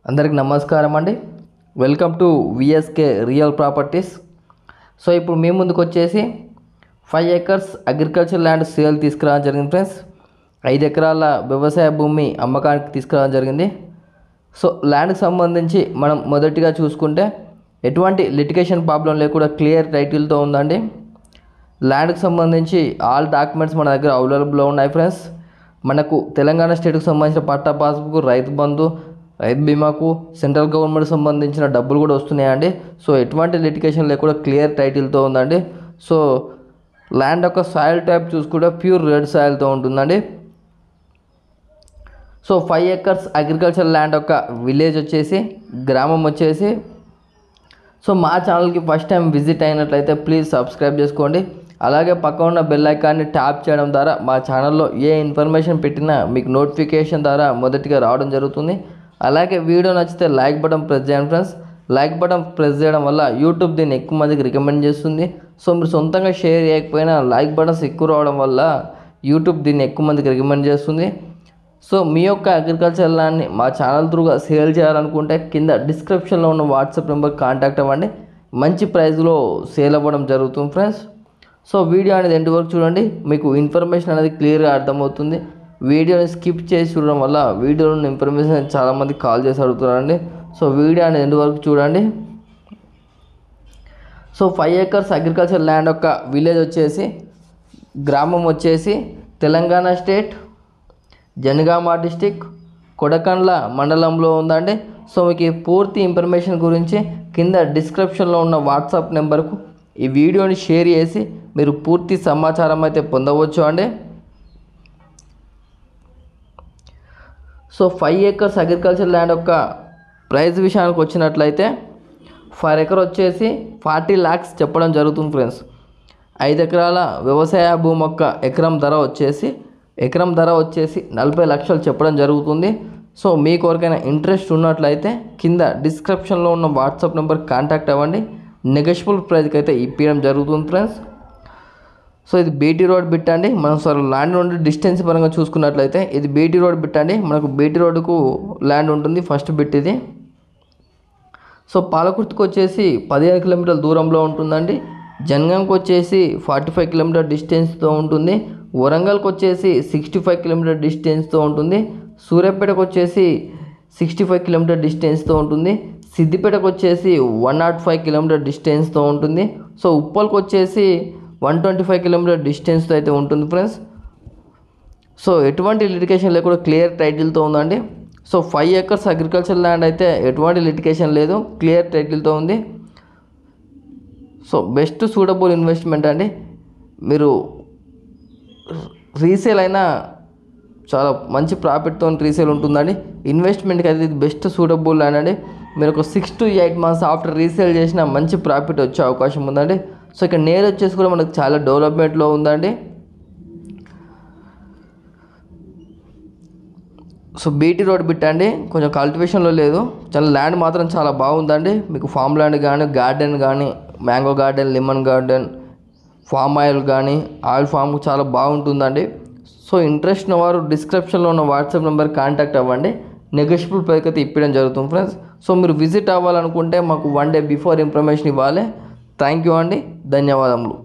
అందరికి నమస్కారం అండి. Welcome to VSK real properties. So ఇప్పుడు మీ ముందుకు వచ్చేసి 5 ఎకర్స్ అగ్రికల్చర్ ల్యాండ్ సేల్ తీసుకురావడం జరిగింది ఫ్రెండ్స్. 5 ఎకరాల వ్యవసాయ భూమి అమ్మకానికి తీసుకురావడం జరిగింది. సో ల్యాండ్కి సంబంధించి మనం మొదటిగా చూసుకుంటే ఎటువంటి లిటిగేషన్ ప్రాబ్లం లేకుండా క్లియర్ టైటిల్తో ఉందండి. ల్యాండ్కి సంబంధించి ఆల్ డాక్యుమెంట్స్ మన దగ్గర అవైలబుల్లో ఉన్నాయి ఫ్రెండ్స్. మనకు తెలంగాణ స్టేట్కి సంబంధించిన పట్టా పాస్బుక్, రైతు బంధు, రైతు బీమాకు సెంట్రల్ గవర్నమెంట్ సంబంధించిన డబ్బులు కూడా వస్తున్నాయండి. సో ఎటువంటి లిటిగేషన్ లేకుండా క్లియర్ టైటిల్తో ఉందండి. సో ల్యాండ్ యొక్క సాయిల్ టైప్ చూసుకుంటే ప్యూర్ రెడ్ సాయిల్తో ఉంటుందండి. సో 5 ఎకర్స్ అగ్రికల్చర్ ల్యాండ్ యొక్క విలేజ్ వచ్చేసి, గ్రామం వచ్చేసి, సో మా ఛానల్కి ఫస్ట్ టైం విజిట్ అయినట్లయితే ప్లీజ్ సబ్స్క్రైబ్ చేసుకోండి. అలాగే పక్కన ఉన్న బెల్ ఐకాన్ని ట్యాప్ చేయడం ద్వారా మా ఛానల్లో ఏ ఇన్ఫర్మేషన్ పెట్టినా మీకు నోటిఫికేషన్ ద్వారా మొదటిగా రావడం జరుగుతుంది. అలాగే వీడియో నచ్చితే లైక్ బటన్ ప్రెస్ చేయండి ఫ్రెండ్స్. లైక్ బటన్ ప్రెస్ చేయడం వల్ల యూట్యూబ్ దీన్ని ఎక్కువ మందికి రికమెండ్ చేస్తుంది. సో మీరు సొంతంగా షేర్ చేయకపోయినా లైక్ బటన్స్ ఎక్కువ రావడం వల్ల యూట్యూబ్ దీన్ని ఎక్కువ మందికి రికమెండ్ చేస్తుంది. సో మీ యొక్క అగ్రికల్చర్ ల్యాండ్ని మా ఛానల్ త్రూగా సేల్ చేయాలనుకుంటే కింద డిస్క్రిప్షన్లో ఉన్న వాట్సాప్ నెంబర్ కాంటాక్ట్ అవ్వండి. మంచి ప్రైస్లో సేల్ అవ్వడం జరుగుతుంది ఫ్రెండ్స్. సో వీడియో అనేది ఎండ్ వరకు చూడండి, మీకు ఇన్ఫర్మేషన్ అనేది క్లియర్గా అర్థమవుతుంది. వీడియోని స్కిప్ చేసి చూడడం వల్ల వీడియోలో ఉన్న ఇన్ఫర్మేషన్ చాలామంది కాల్ చేసి అడుగుతున్నారండి. సో వీడియో అనేది ఎండ్ వరకు చూడండి. సో 5 ఎకర్స్ అగ్రికల్చర్ ల్యాండ్ యొక్క విలేజ్ వచ్చేసి, గ్రామం వచ్చేసి తెలంగాణ స్టేట్ జనగామ డిస్టిక్ కొడకండ్ల మండలంలో ఉందండి. సో మీకు పూర్తి ఇన్ఫర్మేషన్ గురించి కింద డిస్క్రిప్షన్లో ఉన్న వాట్సాప్ నెంబర్కు ఈ వీడియోని షేర్ చేసి మీరు పూర్తి సమాచారం అయితే పొందవచ్చు అండి. సో 5 ఎకర్స్ అగ్రికల్చర్ ల్యాండ్ యొక్క ప్రైస్ విషయానికి వచ్చినట్లయితే ఫర్ ఎకర్ వచ్చేసి 40 lakhs చెప్పడం జరుగుతుంది ఫ్రెండ్స్. 5 ఎకరాల వ్యవసాయ భూమి యొక్క ఎకరం ధర వచ్చేసి 40 లక్షలు చెప్పడం జరుగుతుంది. సో మీకు ఎవరికైనా ఇంట్రెస్ట్ ఉన్నట్లయితే కింద డిస్క్రిప్షన్లో ఉన్న వాట్సాప్ నెంబర్ కాంటాక్ట్ అవ్వండి. నెగోషియబుల్ ప్రైస్కి అయితే ఇప్పించడం జరుగుతుంది ఫ్రెండ్స్. సో ఇది బీటీ రోడ్ బిట్ అండి. మనం సార్ ల్యాండ్ నుండి డిస్టెన్స్ పరంగా చూసుకున్నట్లయితే ఇది బీటీ రోడ్ బిట్ అండి. మనకు బీటీ రోడ్డుకు ల్యాండ్ ఉంటుంది, ఫస్ట్ బిట్ ఇది. సో పాలకుర్తికి వచ్చేసి 15 కిలోమీటర్ల దూరంలో ఉంటుందండి. జనగాంకి వచ్చేసి 45 కిలోమీటర్ డిస్టెన్స్తో ఉంటుంది. వరంగల్కి వచ్చేసి 65 కిలోమీటర్ డిస్టెన్స్తో ఉంటుంది. సూర్యాపేటకు వచ్చేసి 65 కిలోమీటర్ డిస్టెన్స్తో ఉంటుంది. సిద్దిపేటకు వచ్చేసి 105 కిలోమీటర్ డిస్టెన్స్తో ఉంటుంది. సో ఉప్పల్కి వచ్చేసి 125 కిలోమీటర్ డిస్టెన్స్తో అయితే ఉంటుంది ఫ్రెండ్స్. సో ఎటువంటి లిటిగేషన్ లేకుండా క్లియర్ టైటిల్తో ఉందండి. సో 5 ఎకర్స్ అగ్రికల్చర్ ల్యాండ్ అయితే ఎటువంటి లిటిగేషన్ లేదు, క్లియర్ టైటిల్తో ఉంది. సో బెస్ట్ సూటబుల్ ఇన్వెస్ట్మెంట్ అండి. మీరు రీసేల్ అయినా చాలా మంచి ప్రాఫిట్తో రీసేల్ ఉంటుందండి. ఇన్వెస్ట్మెంట్కి అయితే ఇది బెస్ట్ సూటబుల్ ల్యాండ్ అండి. మీరు ఒక 6 to 8 months ఆఫ్టర్ రీసేల్ చేసిన మంచి ప్రాఫిట్ వచ్చే అవకాశం ఉందండి. సో ఇక్కడ నేర్ వచ్చేసి కూడా మనకు చాలా డెవలప్మెంట్లో ఉందండి. సో బీటీ రోడ్ బిట్ అండి, కొంచెం కల్టివేషన్లో లేదు. చాలా ల్యాండ్ మాత్రం చాలా బాగుందండి. మీకు ఫామ్ ల్యాండ్ కానీ, గార్డెన్ కానీ, mango garden, lemon garden, palm oil కానీ, ఆయిల్ ఫామ్ చాలా బాగుంటుందండి. సో ఇంట్రెస్ట్ ఉన్న వారు డిస్క్రిప్షన్లో ఉన్న వాట్సాప్ నెంబర్ కాంటాక్ట్ అవ్వండి. నెగోషియబుల్ ప్రైస్ అయితే ఇప్పడం జరుగుతుంది ఫ్రెండ్స్. సో మీరు విజిట్ అవ్వాలనుకుంటే మాకు 1 day బిఫోర్ ఇన్ఫర్మేషన్ ఇవ్వాలి. థ్యాంక్ యూ అండి, ధన్యవాదములు.